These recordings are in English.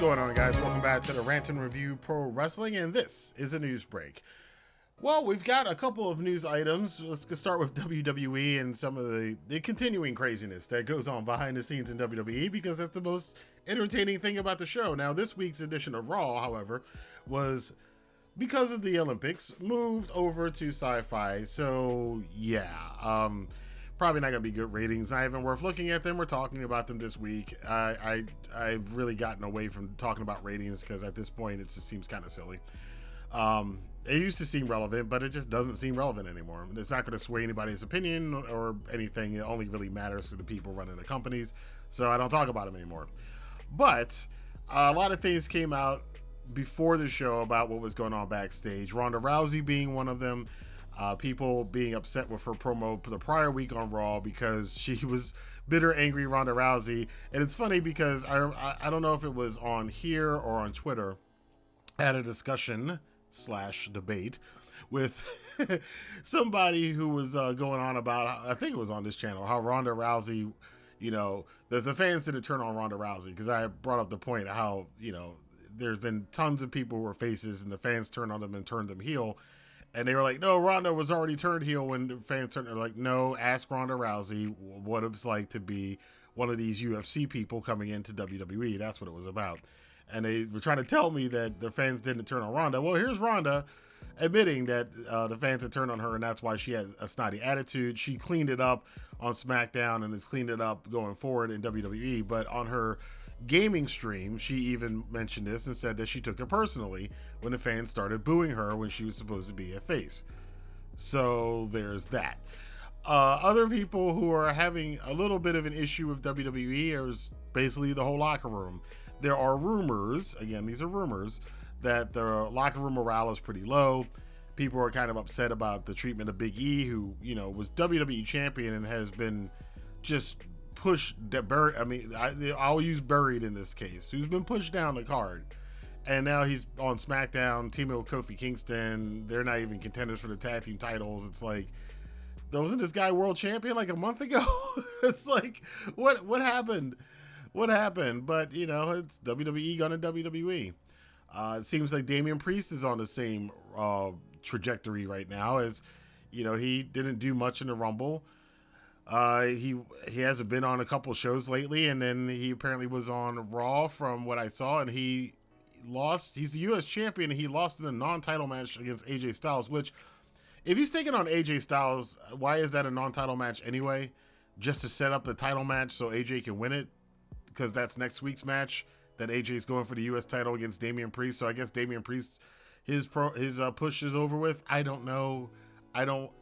going on, guys? Welcome back to the Rantin Review Pro-Wrestling, and this is a news break. Well, we've got a couple of news items. Let's start with WWE and some of the continuing craziness that goes on behind the scenes in WWE, because that's the most entertaining thing about the show. Now, this week's edition of Raw, however, was, because of the Olympics, moved over to Sci-Fi. So, yeah, probably not going to be good ratings. Not even worth looking at them. We're talking about them this week. I've really gotten away from talking about ratings because at this point it just seems kind of silly. It used to seem relevant, but it just doesn't seem relevant anymore. It's not going to sway anybody's opinion or anything. It only really matters to the people running the companies. So I don't talk about them anymore. But a lot of things came out before the show about what was going on backstage. Ronda Rousey being one of them. People being upset with her promo the prior week on Raw because she was bitter, angry Ronda Rousey. And it's funny because I don't know if it was on here or on Twitter, I had a discussion/debate with somebody who was going on about, I think it was on this channel, how Ronda Rousey, you know, the fans didn't turn on Ronda Rousey, because I brought up the point of how, you know, there's been tons of people who were faces and the fans turned on them and turned them heel. And they were like, no, Ronda was already turned heel when the fans turned. They're like, no, ask Ronda Rousey what it's like to be one of these UFC people coming into WWE. That's what it was about. And they were trying to tell me that the fans didn't turn on Ronda. Well, here's Ronda admitting that the fans had turned on her, and that's why she had a snotty attitude. She cleaned it up on SmackDown and has cleaned it up going forward in WWE. But on her gaming stream, she even mentioned this and said that she took it personally when the fans started booing her when she was supposed to be a face. So there's that. Other people who are having a little bit of an issue with WWE is basically the whole locker room. There are rumors, again, these are rumors, that the locker room morale is pretty low. People are kind of upset about the treatment of Big E, who, you know, was WWE champion and has been just pushed, I'll use buried in this case, who's been pushed down the card. And now he's on SmackDown, teaming with Kofi Kingston. They're not even contenders for the tag team titles. It's like, wasn't this guy world champion like a month ago? It's like, what happened? What happened? But, you know, it's WWE gonna WWE. It seems like Damian Priest is on the same trajectory right now, as, you know, he didn't do much in the Rumble. He hasn't been on a couple shows lately, and then he apparently was on Raw from what I saw, and he lost. He's the U.S. champion, and he lost in a non-title match against AJ Styles, which, if he's taking on AJ Styles, why is that a non-title match anyway? Just to set up the title match so AJ can win it? Because that's next week's match, that AJ is going for the U.S. title against Damian Priest. So I guess Damian Priest, his push is over with. I don't know.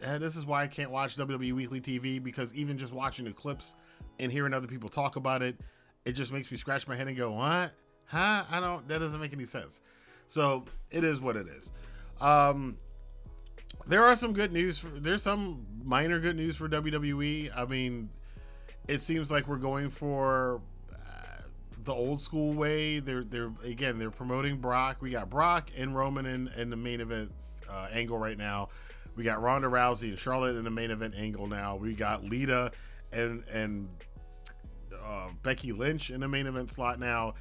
This is why I can't watch WWE Weekly TV, because even just watching the clips and hearing other people talk about it, it just makes me scratch my head and go, what? Huh? That doesn't make any sense. So it is what it is. There are some good news. There's some minor good news for WWE. I mean, it seems like we're going for the old school way. They're promoting Brock. We got Brock and Roman in the main event angle right now. We got Ronda Rousey and Charlotte in the main event angle now. We got Lita and Becky Lynch in the main event slot now.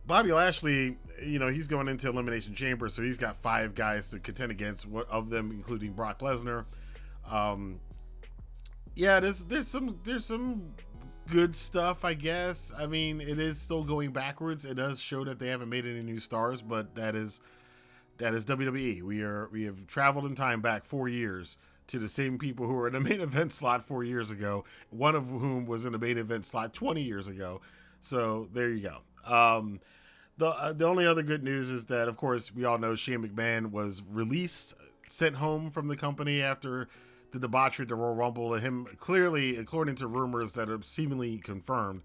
Bobby Lashley, you know, he's going into Elimination Chamber, so he's got 5 guys to contend against, of them including Brock Lesnar. There's some good stuff, I guess. I mean, it is still going backwards. It does show that they haven't made any new stars, but that is WWE. We have traveled in time back 4 years to the same people who were in the main event slot 4 years ago, one of whom was in the main event slot 20 years ago. So there you go. The only other good news is that, of course, we all know Shane McMahon was released, sent home from the company after the debauchery at the Royal Rumble, and him clearly, according to rumors that are seemingly confirmed,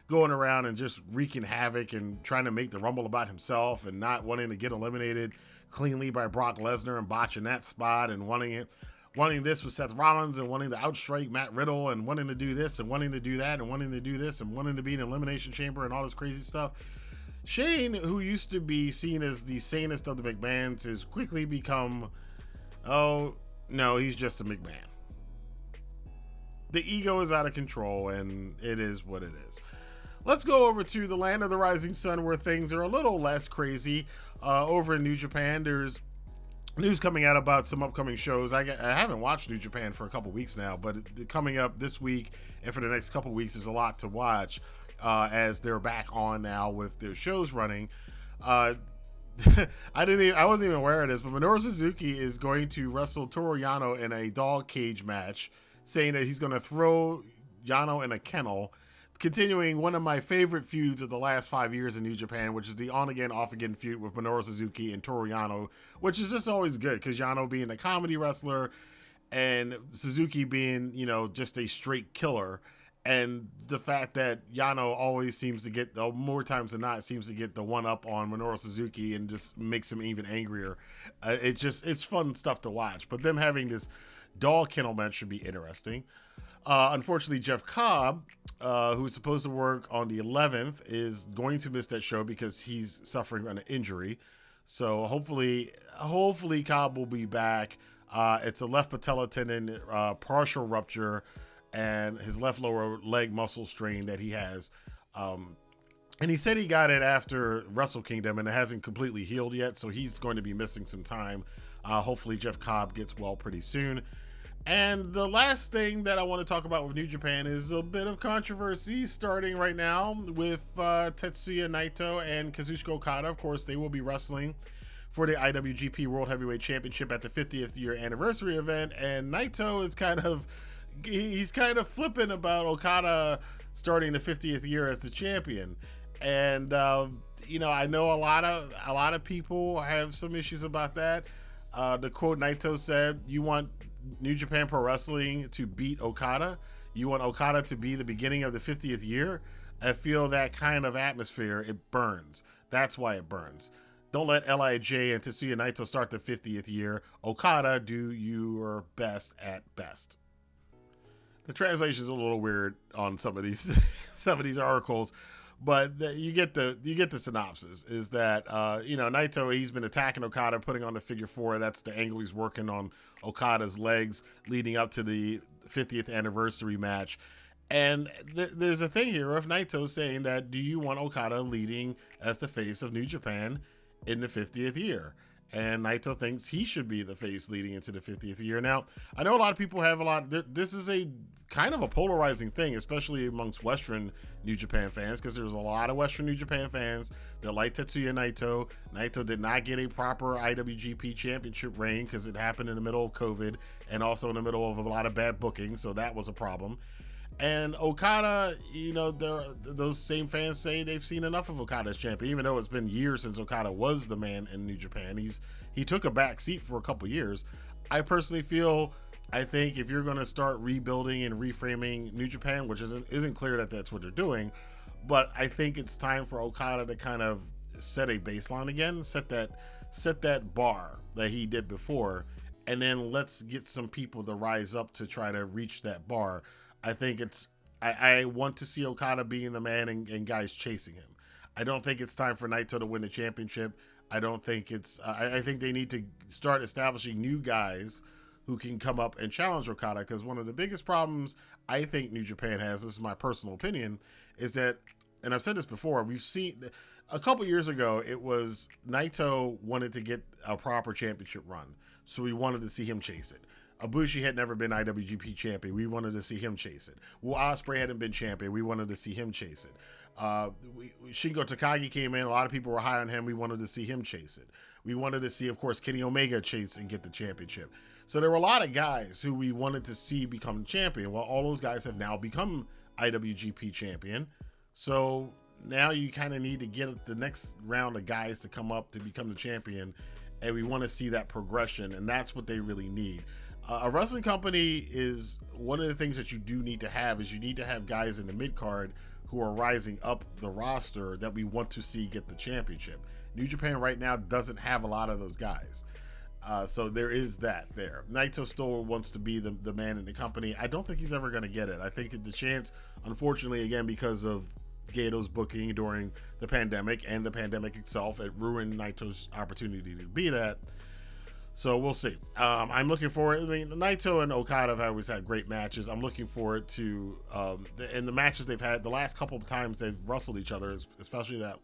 going around and just wreaking havoc and trying to make the Rumble about himself and not wanting to get eliminated cleanly by Brock Lesnar and botching that spot, and wanting this with Seth Rollins, and wanting to outstrike Matt Riddle, and wanting to do this and wanting to do that and wanting to do this and wanting to be in an Elimination Chamber and all this crazy stuff. Shane, who used to be seen as the sanest of the McMahons, has quickly become, oh no, he's just a McMahon. The ego is out of control, and it is what it is. Let's go over to the land of the rising sun, where things are a little less crazy. Over in New Japan, there's news coming out about some upcoming shows. I haven't watched New Japan for a couple weeks now, but coming up this week and for the next couple weeks is a lot to watch, as they're back on now with their shows running. I wasn't even aware of this, but Minoru Suzuki is going to wrestle Toru Yano in a dog cage match, saying that he's going to throw Yano in a kennel, continuing one of my favorite feuds of the last 5 years in New Japan, which is the on-again, off-again feud with Minoru Suzuki and Toru Yano, which is just always good because Yano being a comedy wrestler and Suzuki being, just a straight killer. And the fact that Yano always seems to get, more times than not, seems to get the one-up on Minoru Suzuki and just makes him even angrier. It's fun stuff to watch. But them having this dog kennel match should be interesting. Unfortunately, Jeff Cobb, who's supposed to work on the 11th, is going to miss that show because he's suffering an injury. So hopefully Cobb will be back. It's a left patella tendon partial rupture and his left lower leg muscle strain that he has. And he said he got it after Wrestle Kingdom, and it hasn't completely healed yet, so he's going to be missing some time. Hopefully Jeff Cobb gets well pretty soon. And the last thing that I want to talk about with New Japan is a bit of controversy starting right now with Tetsuya Naito and Kazuchika Okada. Of course, they will be wrestling for the IWGP World Heavyweight Championship at the 50th year anniversary event. And Naito is he's kind of flippant about Okada starting the 50th year as the champion. And, I know a lot of people have some issues about that. The quote Naito said, "You want New Japan Pro Wrestling to beat Okada? You want Okada to be the beginning of the 50th year?" I feel that kind of atmosphere, it burns. That's why it burns. Don't let LIJ and Tetsuya Naito start the 50th year. Okada, do your best at best. The translation is a little weird on some of these articles, but you get the synopsis. Is that Naito, he's been attacking Okada, putting on the figure four. That's the angle he's working on Okada's legs leading up to the 50th anniversary match. And there's a thing here of Naito saying that, do you want Okada leading as the face of New Japan in the 50th year? And Naito thinks he should be the face leading into the 50th year. Now, I know a lot of people have this is a kind of a polarizing thing, especially amongst Western New Japan fans, because there's a lot of Western New Japan fans that like Tetsuya Naito. Naito did not get a proper IWGP championship reign because it happened in the middle of COVID and also in the middle of a lot of bad booking, so that was a problem. And Okada, those same fans say they've seen enough of Okada as champion, even though it's been years since Okada was the man in New Japan. He took a back seat for a couple years. I personally I think if you're going to start rebuilding and reframing New Japan, which isn't clear that that's what they're doing, but I think it's time for Okada to kind of set a baseline again, set that bar that he did before, and then let's get some people to rise up to try to reach that bar. I think I want to see Okada being the man and guys chasing him. I don't think it's time for Naito to win the championship. I don't think I think they need to start establishing new guys who can come up and challenge Okada, because one of the biggest problems I think New Japan has, this is my personal opinion, is that, and I've said this before, we've seen a couple years ago, it was Naito wanted to get a proper championship run, so we wanted to see him chase it. Ibushi had never been IWGP champion. We wanted to see him chase it. Will Ospreay hadn't been champion. We wanted to see him chase it. Shingo Takagi came in. A lot of people were high on him. We wanted to see him chase it. We wanted to see, of course, Kenny Omega chase and get the championship. So there were a lot of guys who we wanted to see become champion. Well, all those guys have now become IWGP champion. So now you kind of need to get the next round of guys to come up to become the champion. And we want to see that progression. And that's what they really need. A wrestling company is one of the things that you do need to have is you need to have guys in the mid card who are rising up the roster that we want to see get the championship. New Japan right now doesn't have a lot of those guys. So there is that there. Naito still wants to be the man in the company. I don't think he's ever going to get it. I think the chance, unfortunately, again, because of Gedo's booking during the pandemic and the pandemic itself, it ruined Naito's opportunity to be that. So we'll see. I'm looking forward. I mean, Naito and Okada have always had great matches. I'm looking forward to in the matches they've had the last couple of times they've wrestled each other, especially that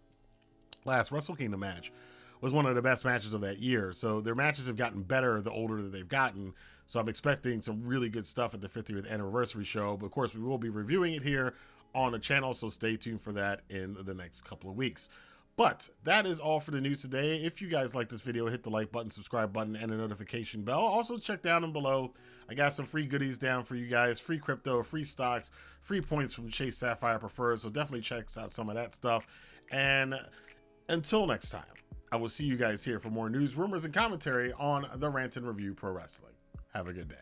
last Wrestle Kingdom match was one of the best matches of that year. So their matches have gotten better the older that they've gotten. So I'm expecting some really good stuff at the 50th anniversary show. But of course, we will be reviewing it here on the channel, so stay tuned for that in the next couple of weeks. But that is all for the news today. If you guys like this video, hit the like button, subscribe button, and the notification bell. Also, check down and below. I got some free goodies down for you guys. Free crypto, free stocks, free points from Chase Sapphire Preferred. So definitely check out some of that stuff. And until next time, I will see you guys here for more news, rumors, and commentary on the Rantin Review Pro Wrestling. Have a good day.